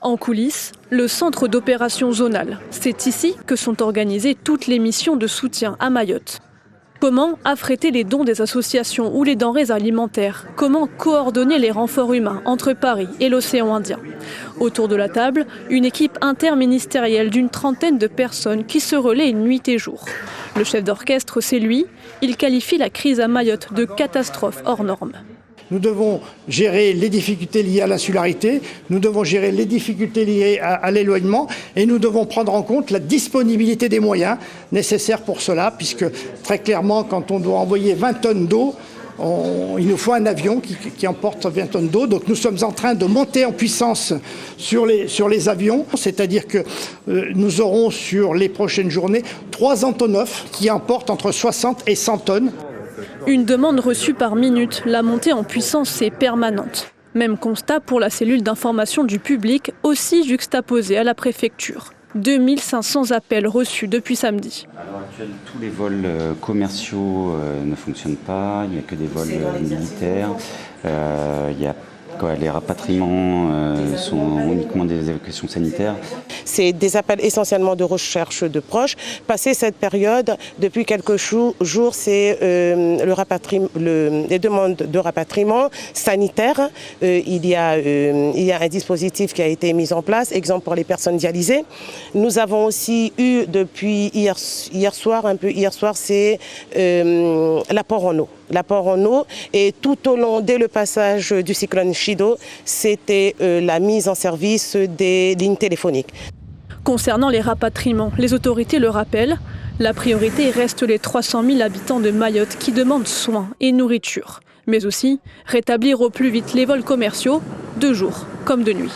En coulisses, le centre d'opération zonal. C'est ici que sont organisées toutes les missions de soutien à Mayotte. Comment affréter les dons des associations ou les denrées alimentaires? Comment coordonner les renforts humains entre Paris et l'océan Indien? Autour de la table, une équipe interministérielle d'une trentaine de personnes qui se relaient nuit et jour. Le chef d'orchestre, c'est lui. Il qualifie la crise à Mayotte de catastrophe hors norme. Nous devons gérer les difficultés liées à l'insularité, nous devons gérer les difficultés liées à l'éloignement et nous devons prendre en compte la disponibilité des moyens nécessaires pour cela, puisque très clairement, quand on doit envoyer 20 tonnes d'eau, il nous faut un avion qui emporte 20 tonnes d'eau. Donc nous sommes en train de monter en puissance sur les avions, c'est-à-dire que nous aurons sur les prochaines journées 3 Antonov qui emportent entre 60 et 100 tonnes. Une demande reçue par minute, la montée en puissance est permanente. Même constat pour la cellule d'information du public, aussi juxtaposée à la préfecture. 2500 appels reçus depuis samedi. À l'heure actuelle, tous les vols commerciaux ne fonctionnent pas, il n'y a que des vols militaires. Les rapatriements sont uniquement des évacuations sanitaires. C'est des appels essentiellement de recherche de proches. Passé cette période, depuis quelques jours, c'est les demandes de rapatriement sanitaire. Il y a un dispositif qui a été mis en place, exemple pour les personnes dialysées. Nous avons aussi eu depuis hier soir, c'est l'apport en eau. L'apport en eau et tout au long, dès le passage du cyclone Chido, c'était la mise en service des lignes téléphoniques. Concernant les rapatriements, les autorités le rappellent, la priorité reste les 300 000 habitants de Mayotte qui demandent soins et nourriture, mais aussi rétablir au plus vite les vols commerciaux, de jour comme de nuit.